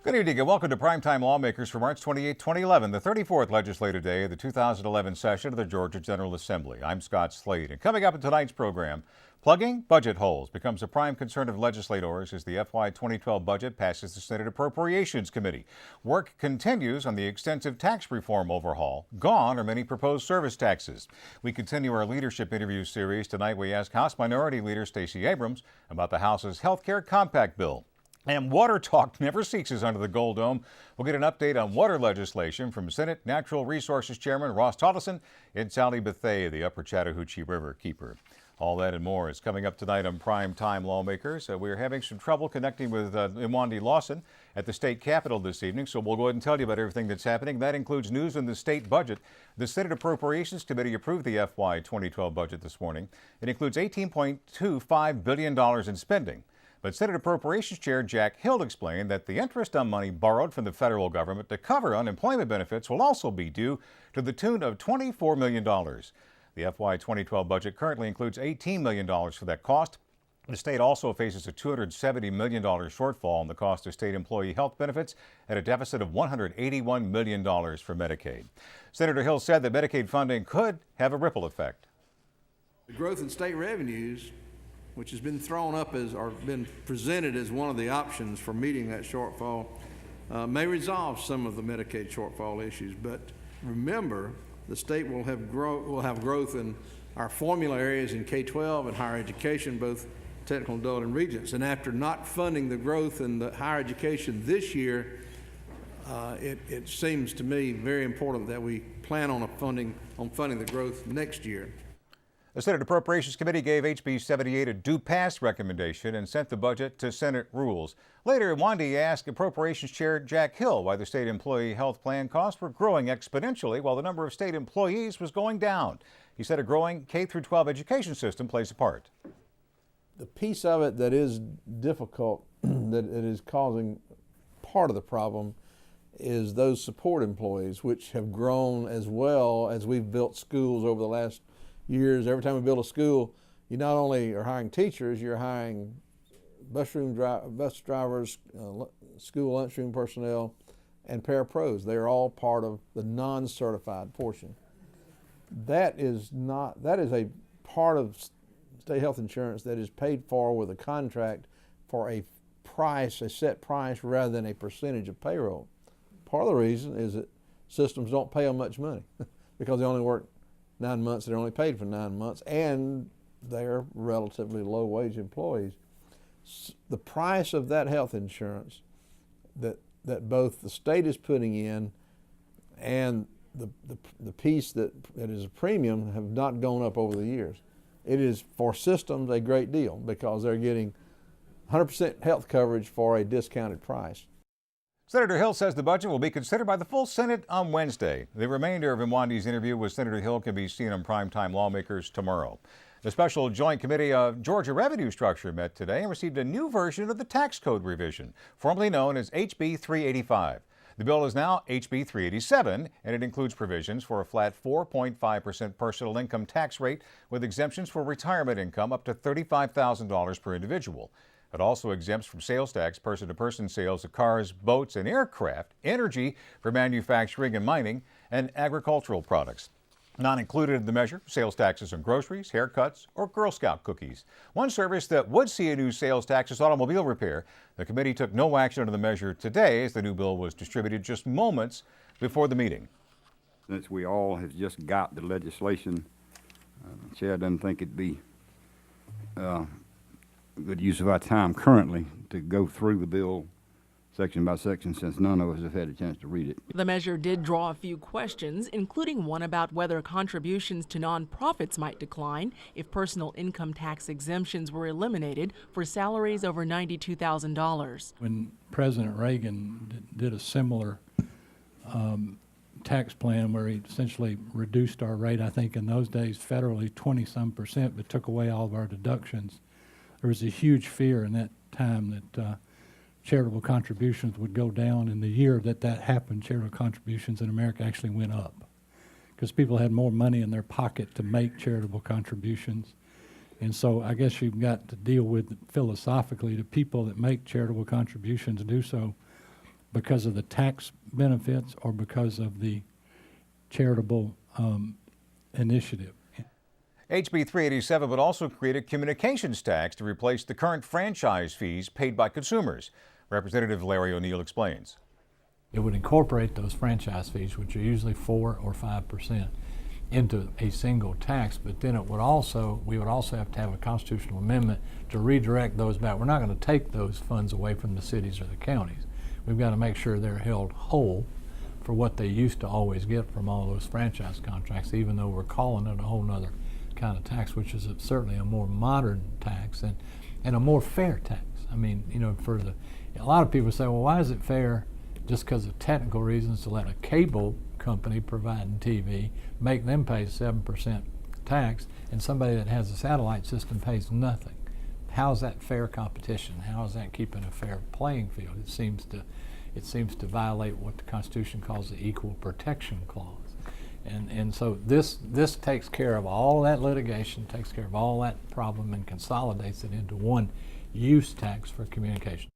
Good evening and welcome to Primetime Lawmakers for March 28, 2011, the 34th legislative day of the 2011 session of the Georgia General Assembly. I'm Scott Slade, and coming up in tonight's program, plugging budget holes becomes a prime concern of legislators as the FY 2012 budget passes the Senate Appropriations Committee. Work continues on the extensive tax reform overhaul. Gone are many proposed service taxes. We continue our leadership interview series. Tonight we ask House Minority Leader Stacey Abrams about the House's health care compact bill. And water talk never ceases under the Gold Dome. We'll get an update on water legislation from Senate Natural Resources Chairman Ross Tolleson and Sally Bethea, the Upper Chattahoochee Riverkeeper. All that and more is coming up tonight on Primetime Lawmakers. We're having some trouble connecting with Imwandi Lawson at the state capitol this evening, so we'll go ahead and tell you about everything that's happening. That includes news on the state budget. The Senate Appropriations Committee approved the FY 2012 budget this morning. It includes $18.25 billion in spending. But Senate Appropriations Chair Jack Hill explained that the interest on money borrowed from the federal government to cover unemployment benefits will also be due to the tune of $24 million. The FY 2012 budget currently includes $18 million for that cost. The state also faces a $270 million shortfall in the cost of state employee health benefits at a deficit of $181 million for Medicaid. Senator Hill said that Medicaid funding could have a ripple effect. The growth in state revenues, which has been thrown up as, or been presented as one of the options for meeting that shortfall, may resolve some of the Medicaid shortfall issues. But remember, the state will have growth in our formula areas in K-12 and higher education, both technical, adult, and regents. And after not funding the growth in the higher education this year, it seems to me very important that we plan on funding the growth next year. The Senate Appropriations Committee gave HB 78 a due pass recommendation and sent the budget to Senate rules. Later, Imwandi asked Appropriations Chair Jack Hill why the state employee health plan costs were growing exponentially while the number of state employees was going down. He said a growing K-12 education system plays a part. The piece of it that is difficult, that it is causing part of the problem, is those support employees, which have grown as well as we've built schools over the last years. Every time we build a school, you not only are hiring teachers, you're hiring bus drivers, school lunchroom personnel, and parapros. They're all part of the non-certified portion. That is a part of state health insurance that is paid for with a contract for a price, a set price, rather than a percentage of payroll. Part of the reason is that systems don't pay them much money because they only work 9 months, they're only paid for 9 months, and they're relatively low-wage employees. The price of that health insurance that both the state is putting in and the piece that is a premium have not gone up over the years. It is for systems a great deal because they're getting 100% health coverage for a discounted price. Senator Hill says the budget will be considered by the full Senate on Wednesday. The remainder of Imwandi's interview with Senator Hill can be seen on Primetime Lawmakers tomorrow. The Special Joint Committee of Georgia Revenue Structure met today and received a new version of the tax code revision, formerly known as HB 385. The bill is now HB 387, and it includes provisions for a flat 4.5% personal income tax rate with exemptions for retirement income up to $35,000 per individual. It also exempts from sales tax person-to-person sales of cars, boats, and aircraft, energy for manufacturing and mining, and agricultural products. Not included in the measure, sales taxes on groceries, haircuts, or Girl Scout cookies. One service that would see a new sales tax is automobile repair. The committee took no action on the measure today as the new bill was distributed just moments before the meeting. Since we all have just got the legislation, the chair doesn't think it'd be good use of our time currently to go through the bill section by section since none of us have had a chance to read it. The measure did draw a few questions, including one about whether contributions to nonprofits might decline if personal income tax exemptions were eliminated for salaries over $92,000. When President Reagan did a similar tax plan where he essentially reduced our rate, I think in those days federally 20-some%, but took away all of our deductions, there was a huge fear in that time that charitable contributions would go down. In the year that happened, charitable contributions in America actually went up because people had more money in their pocket to make charitable contributions. And so I guess you've got to deal with philosophically the people that make charitable contributions do so because of the tax benefits or because of the charitable initiative. HB 387 would also create a communications tax to replace the current franchise fees paid by consumers. Representative Larry O'Neill explains. It would incorporate those franchise fees, which are usually 4 or 5%, into a single tax, but then we would also have to have a constitutional amendment to redirect those back. We're not going to take those funds away from the cities or the counties. We've got to make sure they're held whole for what they used to always get from all those franchise contracts, even though we're calling it a whole nother kind of tax, which is certainly a more modern tax and a more fair tax. I mean, you know, a lot of people say, well, why is it fair just because of technical reasons to let a cable company providing TV make them pay 7% tax and somebody that has a satellite system pays nothing? How is that fair competition? How is that keeping a fair playing field? It seems to violate what the Constitution calls the Equal Protection Clause. And so this takes care of all that litigation, takes care of all that problem, and consolidates it into one use tax for communication.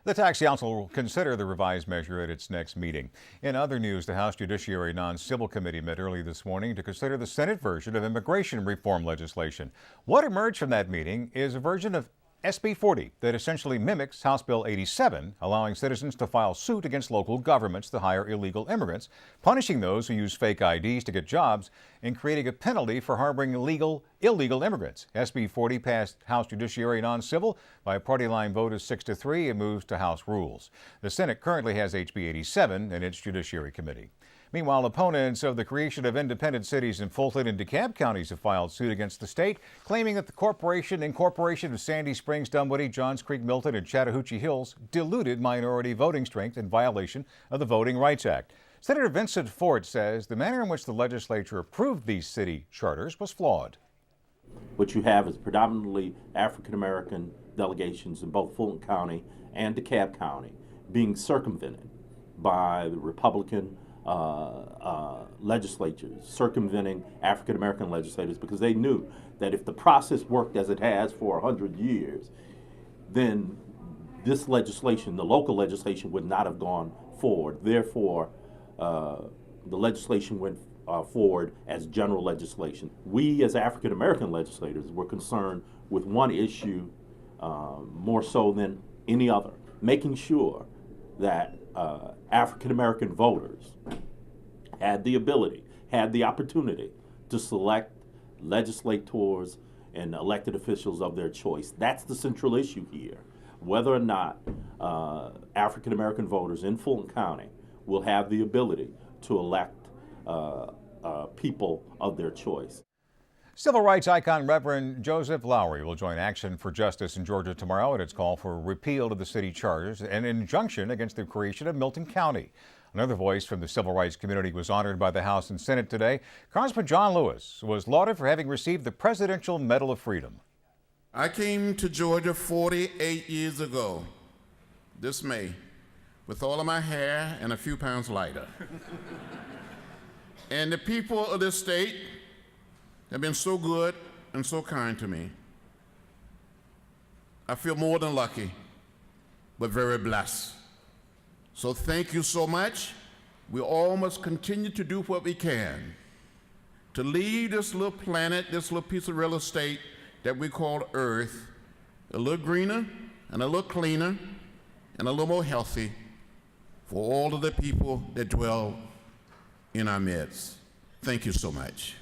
The Tax Council will consider the revised measure at its next meeting. In other news, the House Judiciary Non-Civil Committee met early this morning to consider the Senate version of immigration reform legislation. What emerged from that meeting is a version of SB 40 that essentially mimics House Bill 87, allowing citizens to file suit against local governments to hire illegal immigrants, punishing those who use fake IDs to get jobs, and creating a penalty for harboring illegal immigrants. SB 40 passed House Judiciary Non-Civil by a party line vote of 6-3 and moves to House Rules. The Senate currently has HB 87 in its Judiciary Committee. Meanwhile, opponents of the creation of independent cities in Fulton and DeKalb counties have filed suit against the state, claiming that the incorporation of Sandy Springs, Dunwoody, Johns Creek, Milton, and Chattahoochee Hills diluted minority voting strength in violation of the Voting Rights Act. Senator Vincent Fort says the manner in which the legislature approved these city charters was flawed. What you have is predominantly African-American delegations in both Fulton County and DeKalb County being circumvented by the Republican legislatures, circumventing African-American legislators, because they knew that if the process worked as it has for 100 years, then this legislation, the local legislation, would not have gone forward. Therefore, the legislation went forward as general legislation. We, as African-American legislators, were concerned with one issue more so than any other, making sure that African-American voters had the ability, had the opportunity to select legislators and elected officials of their choice. That's the central issue here, whether or not African-American voters in Fulton County will have the ability to elect people of their choice. Civil rights icon Reverend Joseph Lowry will join Action for Justice in Georgia tomorrow at its call for a repeal of the city charters and an injunction against the creation of Milton County. Another voice from the civil rights community was honored by the House and Senate today. Congressman John Lewis was lauded for having received the Presidential Medal of Freedom. I came to Georgia 48 years ago, this May, with all of my hair and a few pounds lighter. And the people of this state have been so good and so kind to me. I feel more than lucky, but very blessed. So thank you so much. We all must continue to do what we can to leave this little planet, this little piece of real estate that we call Earth, a little greener and a little cleaner and a little more healthy for all of the people that dwell in our midst. Thank you so much.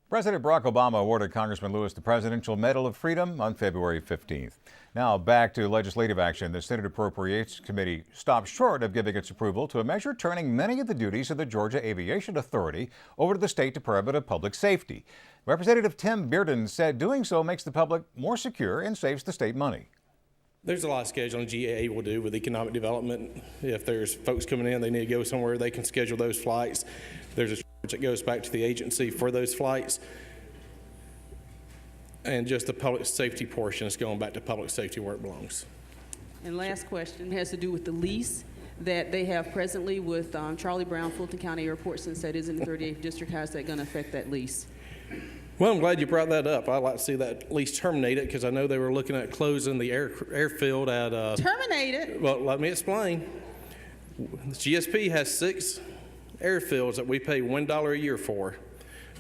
President Barack Obama awarded Congressman Lewis the Presidential Medal of Freedom on February 15th. Now back to legislative action. The Senate Appropriations Committee stopped short of giving its approval to a measure turning many of the duties of the Georgia Aviation Authority over to the State Department of Public Safety. Representative Tim Bearden said doing so makes the public more secure and saves the state money. There's a lot of scheduling GAA will do with economic development. If there's folks coming in, they need to go somewhere, they can schedule those flights. There's a charge that goes back to the agency for those flights. And just the public safety portion is going back to public safety where it belongs. And last question has to do with the lease that they have presently with Charlie Brown, Fulton County Airport, since that is in the 38th District. How is that going to affect that lease? Well, I'm glad you brought that up. I'd like to see that at least terminated, because I know they were looking at closing the airfield at. Terminated? Well, let me explain. The GSP has 6 airfields that we pay $1 a year for.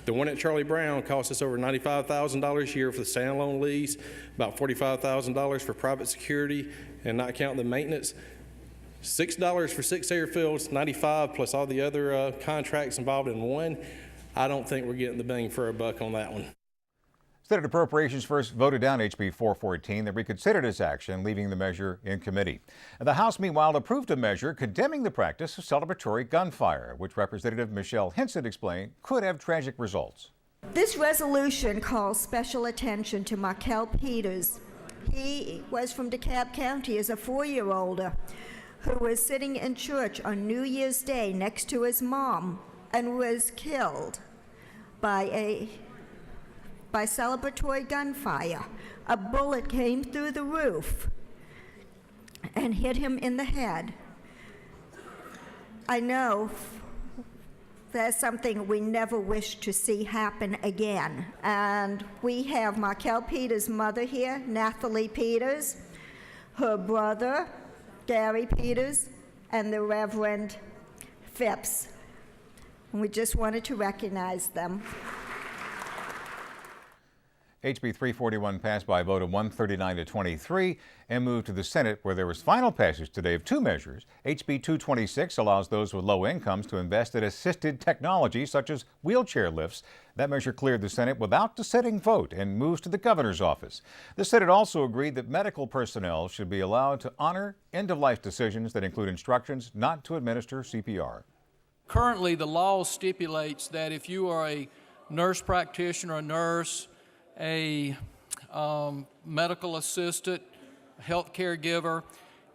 The one at Charlie Brown costs us over $95,000 a year for the standalone lease, about $45,000 for private security, and not counting the maintenance. $6 for 6 airfields, 95 plus all the other contracts involved in one. I don't think we're getting the bang for a buck on that one. Senate Appropriations first voted down HB 414 that reconsidered its action, leaving the measure in committee. The House, meanwhile, approved a measure condemning the practice of celebratory gunfire, which Representative Michelle Hinson explained could have tragic results. This resolution calls special attention to Markel Peters. He was from DeKalb County as a 4-year-old who was sitting in church on New Year's Day next to his mom and was killed by celebratory gunfire. A bullet came through the roof and hit him in the head. I know that's something we never wish to see happen again. And we have Markel Peters' mother here, Nathalie Peters, her brother, Gary Peters, and the Reverend Phipps. And we just wanted to recognize them. HB 341 passed by a vote of 139 to 23 and moved to the Senate, where there was final passage today of 2 measures. HB 226 allows those with low incomes to invest in assisted technology such as wheelchair lifts. That measure cleared the Senate without the sitting vote and moves to the governor's office. The Senate also agreed that medical personnel should be allowed to honor end-of-life decisions that include instructions not to administer CPR. Currently, the law stipulates that if you are a nurse practitioner, a nurse, a medical assistant, health caregiver,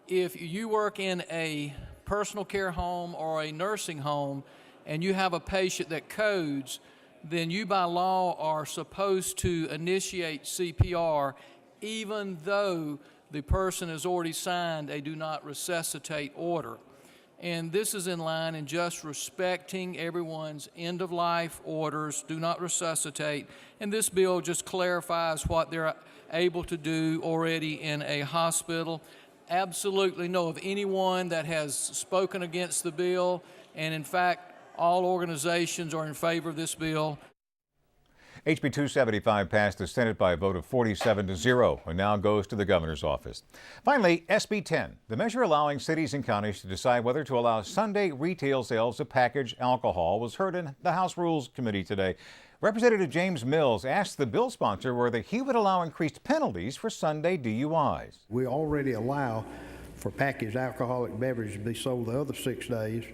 if you work in a personal care home or a nursing home and you have a patient that codes, then you by law are supposed to initiate CPR even though the person has already signed a do not resuscitate order. And this is in line in just respecting everyone's end-of-life orders, do not resuscitate. And this bill just clarifies what they're able to do already in a hospital. Absolutely know of anyone that has spoken against the bill. And in fact, all organizations are in favor of this bill. HB 275 passed the Senate by a vote of 47 to 0 and now goes to the governor's office. Finally, SB 10, the measure allowing cities and counties to decide whether to allow Sunday retail sales of packaged alcohol, was heard in the House Rules Committee today. Representative James Mills asked the bill sponsor whether he would allow increased penalties for Sunday DUIs. We already allow for packaged alcoholic beverages to be sold the other 6 days,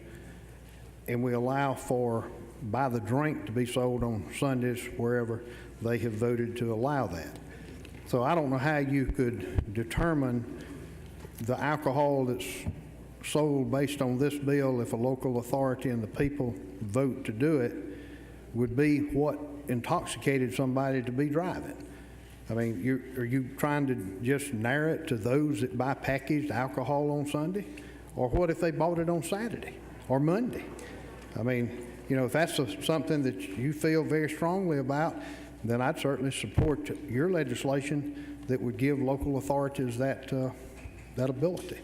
and we allow for by the drink to be sold on Sundays wherever they have voted to allow that. So I don't know how you could determine the alcohol that's sold based on this bill if a local authority and the people vote to do it would be what intoxicated somebody to be driving. I mean, are you trying to just narrow it to those that buy packaged alcohol on Sunday? Or what if they bought it on Saturday or Monday? I mean, you know, if that's something that you feel very strongly about, then I'd certainly support your legislation that would give local authorities that ability.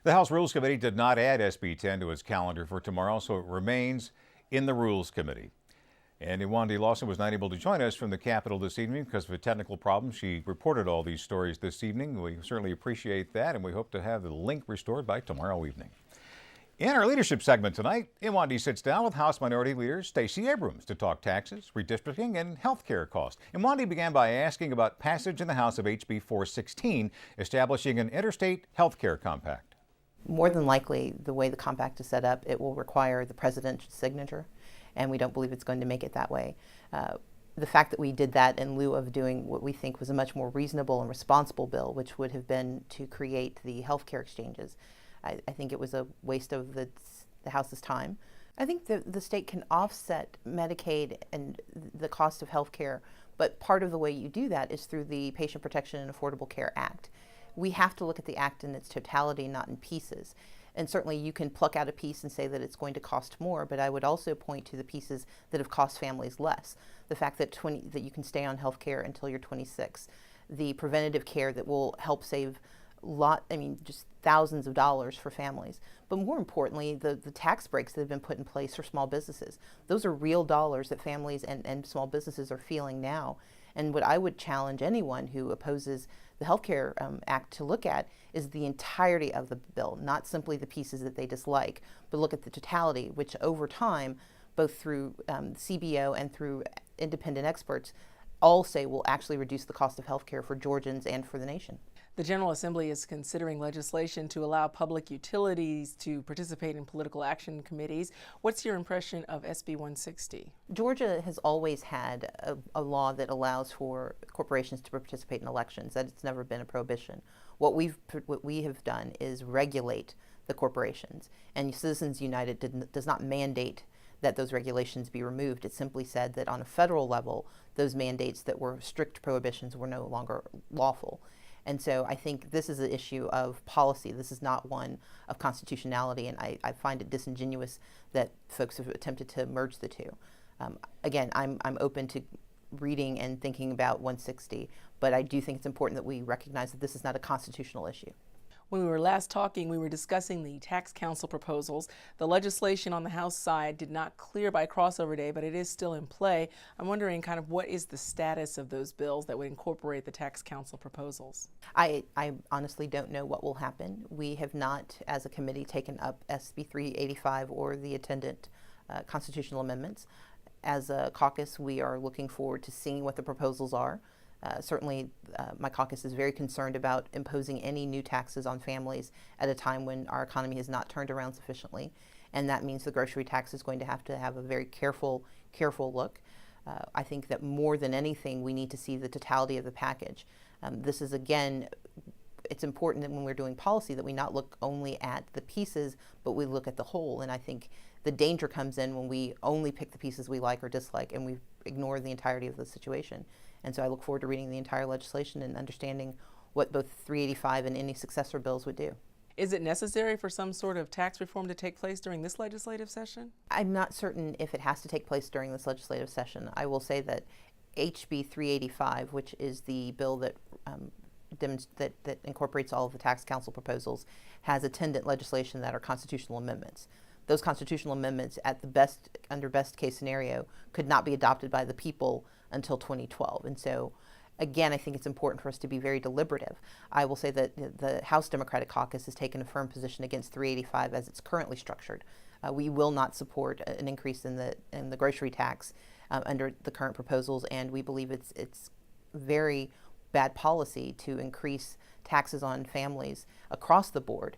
The House Rules Committee did not add SB 10 to its calendar for tomorrow, so it remains in the Rules Committee. And Wanda Lawson was not able to join us from the Capitol this evening because of a technical problem. She reported all these stories this evening. We certainly appreciate that, and we hope to have the link restored by tomorrow evening. In our leadership segment tonight, Iwandi sits down with House Minority Leader Stacey Abrams to talk taxes, redistricting, and health care costs. Iwandi began by asking about passage in the House of HB 416, establishing an interstate health care compact. More than likely, the way the compact is set up, it will require the president's signature, and we don't believe it's going to make it that way. The fact that we did that in lieu of doing what we think was a much more reasonable and responsible bill, which would have been to create the health care exchanges, I think it was a waste of the House's time. I think the state can offset Medicaid and the cost of health care, but part of the way you do that is through the Patient Protection and Affordable Care Act. We have to look at the act in its totality, not in pieces. And certainly you can pluck out a piece and say that it's going to cost more, but I would also point to the pieces that have cost families less. The fact that that you can stay on health care until you're 26, the preventative care that will help save just thousands of dollars for families. But more importantly, the tax breaks that have been put in place for small businesses. Those are real dollars that families and small businesses are feeling now. And what I would challenge anyone who opposes the Healthcare Act to look at is the entirety of the bill, not simply the pieces that they dislike, but look at the totality, which over time, both through CBO and through independent experts, all say will actually reduce the cost of healthcare for Georgians and for the nation. The General Assembly is considering legislation to allow public utilities to participate in political action committees. What's your impression of SB 160? Georgia has always had a law that allows for corporations to participate in elections. That it's never been a prohibition. What we have done is regulate the corporations, and Citizens United does not mandate that those regulations be removed. It simply said that on a federal level, those mandates that were strict prohibitions were no longer lawful. And so I think this is an issue of policy. This is not one of constitutionality, and I find it disingenuous that folks have attempted to merge the two. Again, I'm open to reading and thinking about 160, but I do think it's important that we recognize that this is not a constitutional issue. When we were last talking, we were discussing the tax council proposals. The legislation on the House side did not clear by crossover day, but it is still in play. I'm wondering kind of what is the status of those bills that would incorporate the tax council proposals? I honestly don't know what will happen. We have not, as a committee, taken up SB 385 or the attendant constitutional amendments. As a caucus, we are looking forward to seeing what the proposals are. Certainly, my caucus is very concerned about imposing any new taxes on families at a time when our economy has not turned around sufficiently, and that means the grocery tax is going to have a very careful look. I think that more than anything, we need to see the totality of the package. This is, again, it's important that when we're doing policy that we not look only at the pieces, but we look at the whole, and I think the danger comes in when we only pick the pieces we like or dislike and we ignore the entirety of the situation. And so I look forward to reading the entire legislation and understanding what both 385 and any successor bills would do. Is it necessary for some sort of tax reform to take place during this legislative session? I'm not certain if it has to take place during this legislative session. I will say that HB 385, which is the bill that that incorporates all of the tax council proposals, has attendant legislation that are constitutional amendments. Those constitutional amendments, under best case scenario, could not be adopted by the people until 2012. And so, again, I think it's important for us to be very deliberative. I will say that the House Democratic Caucus has taken a firm position against 385 as it's currently structured. We will not support an increase in the grocery tax under the current proposals, and we believe it's very bad policy to increase taxes on families across the board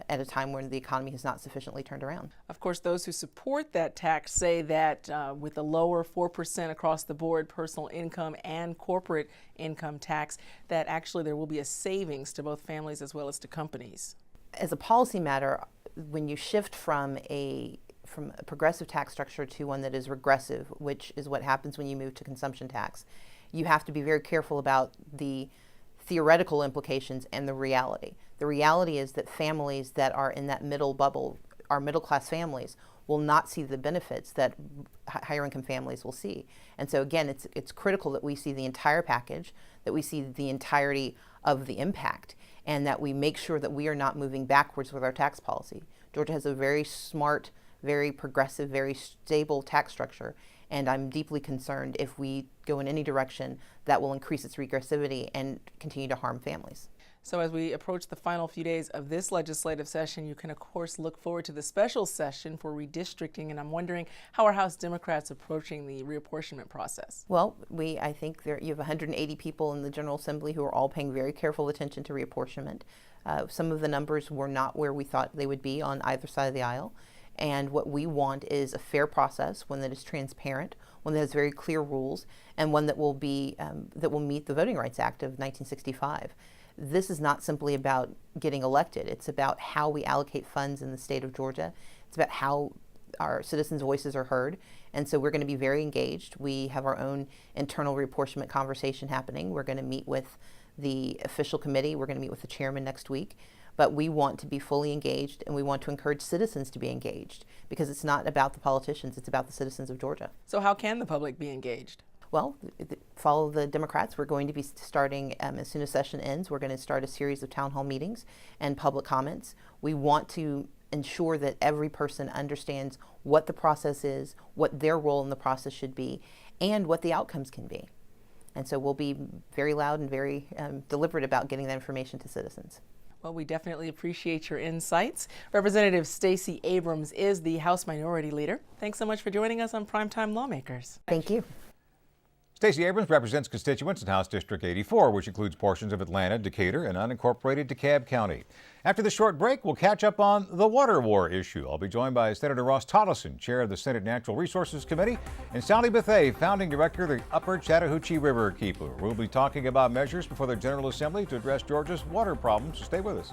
at a time when the economy has not sufficiently turned around. Of course, those who support that tax say that with a lower 4% across the board personal income and corporate income tax, that actually there will be a savings to both families as well as to companies. As a policy matter, when you shift from a progressive tax structure to one that is regressive, which is what happens when you move to consumption tax, you have to be very careful about the theoretical implications and the reality. The reality is that families that are in that middle bubble, our middle class families, will not see the benefits that higher income families will see. And so again, it's critical that we see the entire package, that we see the entirety of the impact, and that we make sure that we are not moving backwards with our tax policy. Georgia has a very smart, very progressive, very stable tax structure, and I'm deeply concerned if we go in any direction that will increase its regressivity and continue to harm families. So as we approach the final few days of this legislative session, you can of course look forward to the special session for redistricting, and I'm wondering how are House Democrats approaching the reapportionment process? Well, I think you have 180 people in the General Assembly who are all paying very careful attention to reapportionment. Some of the numbers were not where we thought they would be on either side of the aisle. And what we want is a fair process, one that is transparent, one that has very clear rules, and one that will meet the Voting Rights Act of 1965. This is not simply about getting elected. It's about how we allocate funds in the state of Georgia. It's about how our citizens' voices are heard. And so we're going to be very engaged. We have our own internal reapportionment conversation happening. We're going to meet with the official committee. We're going to meet with the chairman next week. But we want to be fully engaged, and we want to encourage citizens to be engaged, because it's not about the politicians, it's about the citizens of Georgia. So how can the public be engaged? Well, follow the Democrats. We're going to be starting, as soon as session ends, we're going to start a series of town hall meetings and public comments. We want to ensure that every person understands what the process is, what their role in the process should be, and what the outcomes can be. And so we'll be very loud and very deliberate about getting that information to citizens. Well, we definitely appreciate your insights. Representative Stacey Abrams is the House Minority Leader. Thanks so much for joining us on Primetime Lawmakers. Thank you. Stacey Abrams represents constituents in House District 84, which includes portions of Atlanta, Decatur, and unincorporated DeKalb County. After the short break, we'll catch up on the water war issue. I'll be joined by Senator Ross Tolleson, chair of the Senate Natural Resources Committee, and Sally Bethea, founding director of the Upper Chattahoochee Riverkeeper. We'll be talking about measures before the General Assembly to address Georgia's water problems, so stay with us.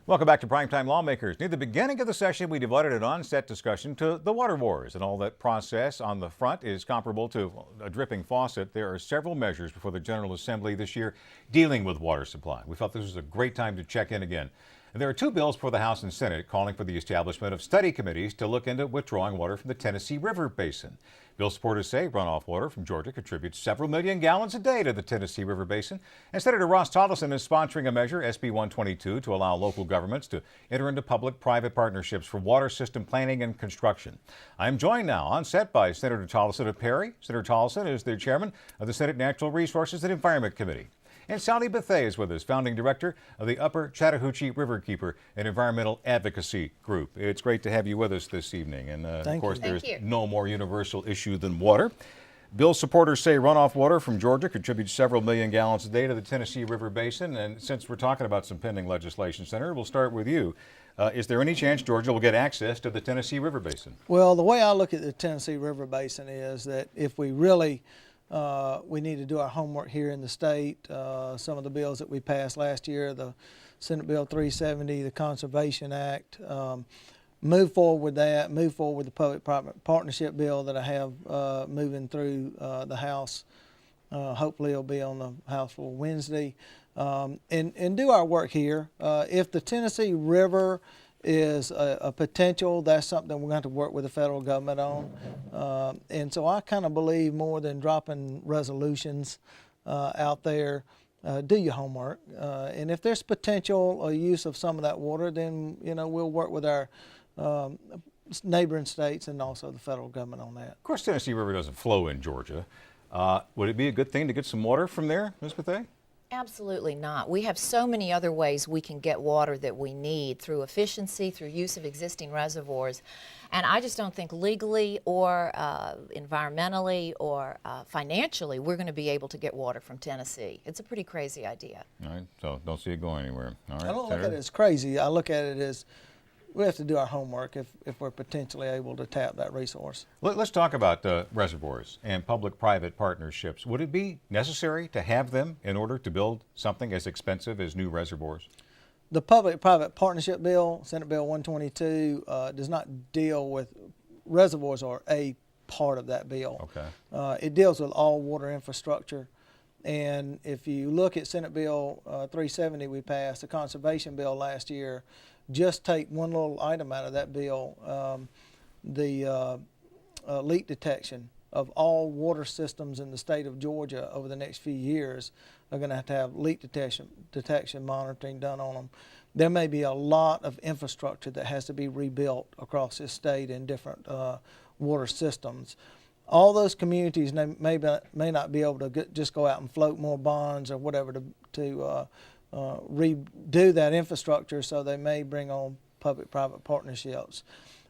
Welcome back to Primetime Lawmakers. Near the beginning of the session, we devoted an onset discussion to the water wars, and all that process on the front is comparable to a dripping faucet. There are several measures before the General Assembly this year dealing with water supply. We felt this was a great time to check in again. And there are two bills for the House and Senate calling for the establishment of study committees to look into withdrawing water from the Tennessee River Basin. Bill supporters say runoff water from Georgia contributes several million gallons a day to the Tennessee River Basin. And Senator Ross Tolleson is sponsoring a measure, SB 122, to allow local governments to enter into public-private partnerships for water system planning and construction. I am joined now on set by Senator Tolleson of Perry. Senator Tolleson is the chairman of the Senate Natural Resources and Environment Committee. And Sally Bethea is with us, founding director of the Upper Chattahoochee Riverkeeper, an environmental advocacy group. It's great to have you with us this evening. And of course, there's no more universal issue than water. Bill supporters say runoff water from Georgia contributes several million gallons a day to the Tennessee River Basin. And since we're talking about some pending legislation, Senator, we'll start with you. Is there any chance Georgia will get access to the Tennessee River Basin? Well, the way I look at the Tennessee River Basin is that if we really we need to do our homework here in the state. Some of the bills that we passed last year, the Senate Bill 370, the Conservation Act, move forward with that, move forward with the public-private partnership bill that I have moving through the House. Hopefully it'll be on the House floor Wednesday. And do our work here. If the Tennessee River is a potential, that's something we're going to have to work with the federal government on. And so I kind of believe more than dropping resolutions out there, do your homework. And if there's potential use of some of that water, then we'll work with our neighboring states and also the federal government on that. Of course, Tennessee River doesn't flow in Georgia. Would it be a good thing to get some water from there, Ms. Bethea? Absolutely not. We have so many other ways we can get water that we need through efficiency, through use of existing reservoirs. And I just don't think legally or environmentally or financially we're going to be able to get water from Tennessee. It's a pretty crazy idea. All right, so don't see it going anywhere. All right, I don't look at it as crazy. I look at it as we have to do our homework if we're potentially able to tap that resource. Let's talk about reservoirs and public-private partnerships. Would it be necessary to have them in order to build something as expensive as new reservoirs? The public-private partnership bill, Senate Bill 122, does not deal with reservoirs or a part of that bill. Okay. It deals with all water infrastructure. And if you look at Senate Bill 370 we passed, the conservation bill last year, just take one little item out of that bill, the leak detection of all water systems in the state of Georgia over the next few years are going to have leak detection monitoring done on them. There may be a lot of infrastructure that has to be rebuilt across this state in different water systems. All those communities may not be able to just go out and float more bonds or whatever to redo that infrastructure, so they may bring on public-private partnerships.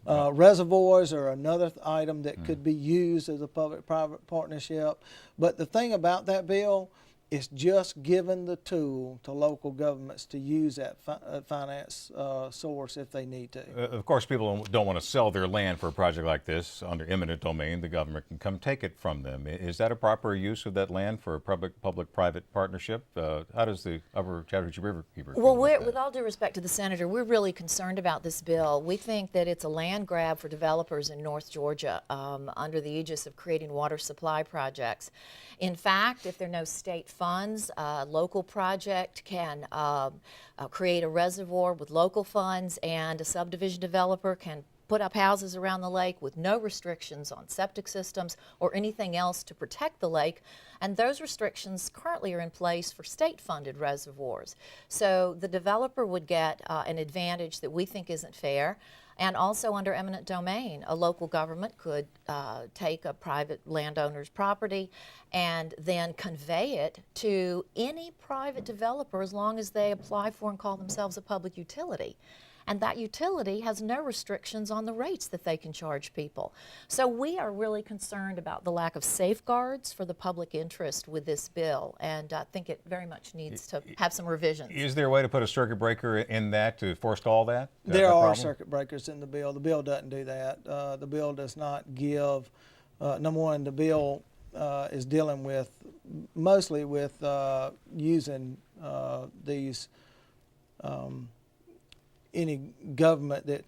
Reservoirs are another item that could be used as a public-private partnership. But the thing about that bill is just giving the tool to local governments to use that finance source if they need to. Of course, people don't want to sell their land for a project like this under eminent domain. The government can come take it from them. Is that a proper use of that land for a public-private partnership? How does the Upper Chattahoochee Riverkeeper? Well, with all due respect to the senator, we're really concerned about this bill. We think that it's a land grab for developers in North Georgia under the aegis of creating water supply projects. In fact, if there are no state funds, a local project can create a reservoir with local funds, and a subdivision developer can put up houses around the lake with no restrictions on septic systems or anything else to protect the lake. And those restrictions currently are in place for state-funded reservoirs. So the developer would get an advantage that we think isn't fair. And also under eminent domain, a local government could take a private landowner's property and then convey it to any private developer as long as they apply for and call themselves a public utility. And that utility has no restrictions on the rates that they can charge people. So we are really concerned about the lack of safeguards for the public interest with this bill, and I think it very much needs to have some revisions. Is there a way to put a circuit breaker in that to forestall that? There are circuit breakers in the bill. The bill doesn't do that. The bill does not give, number one, the bill is dealing with, mostly with using these any government that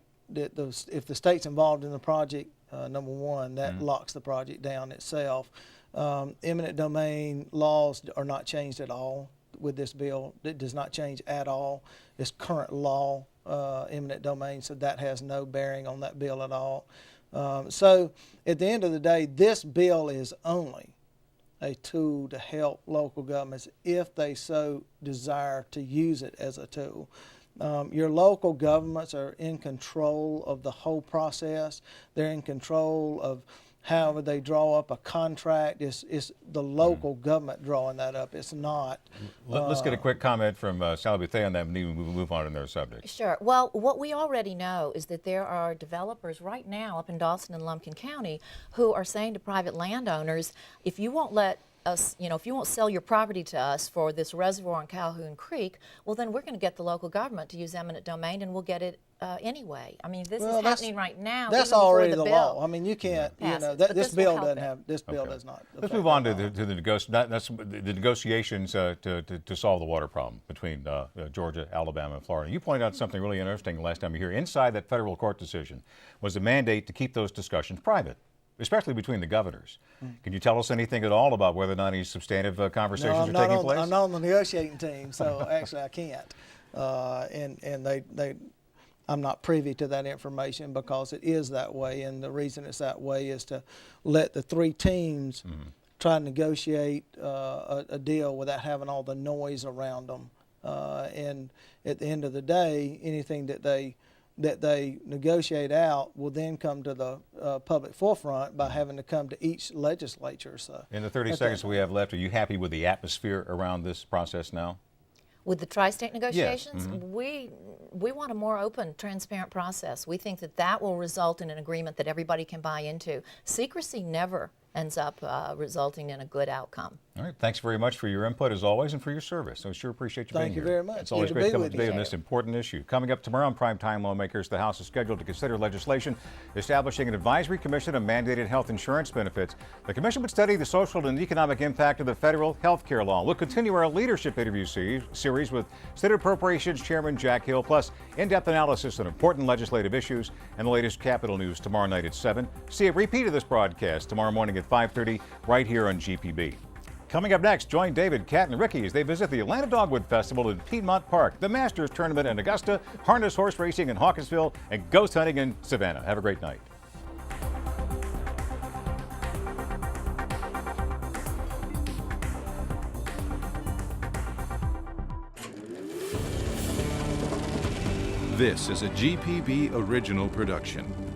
if the state's involved in the project, number one, that locks the project down itself. Eminent domain laws are not changed at all with this bill. It does not change at all. It's current law, eminent domain, so that has no bearing on that bill at all. So at the end of the day, this bill is only a tool to help local governments if they so desire to use it as a tool. Your local governments are in control of the whole process. They're in control of however they draw up a contract. It's the local government drawing that up. It's not. Let's get a quick comment from Sally Bethea on that, and then we'll move on to another subject. Sure. Well, what we already know is that there are developers right now up in Dawson and Lumpkin County who are saying to private landowners, if you won't let us, if you won't sell your property to us for this reservoir on Calhoun Creek, well, then we're going to get the local government to use eminent domain, and we'll get it anyway. I mean, this is happening right now. That's already the law. I mean, you can't. This bill doesn't have. This bill does not. Let's move on to the negotiations to solve the water problem between Georgia, Alabama, and Florida. You pointed out something really interesting last time you were here. Inside that federal court decision was a mandate to keep those discussions private, especially between the governors. Can you tell us anything at all about whether or not any substantive conversations are taking place? I'm not on the negotiating team, so actually I can't. I'm not privy to that information because it is that way, and the reason it's that way is to let the three teams try to negotiate a deal without having all the noise around them. And at the end of the day, anything that they negotiate out will then come to the public forefront by having to come to each legislature. So in the 30 seconds we have left, are you happy with the atmosphere around this process now? With the tri-state negotiations, yes. We want a more open, transparent process. We think that will result in an agreement that everybody can buy into. Secrecy never ends up resulting in a good outcome. All right. Thanks very much for your input, as always, and for your service. I sure appreciate you being here. Thank you very much. It's always great to come up today on this important issue. Coming up tomorrow on Primetime Lawmakers, the House is scheduled to consider legislation establishing an advisory commission of mandated health insurance benefits. The commission would study the social and economic impact of the federal health care law. We'll continue our leadership interview series with Senate Appropriations Chairman Jack Hill, plus in-depth analysis on important legislative issues and the latest Capitol news tomorrow night at 7. See a repeat of this broadcast tomorrow morning at 5:30 right here on GPB. Coming up next, join David, Kat, and Ricky as they visit the Atlanta Dogwood Festival in Piedmont Park, the Masters Tournament in Augusta, harness horse racing in Hawkinsville, and ghost hunting in Savannah. Have a great night. This is a GPB original production.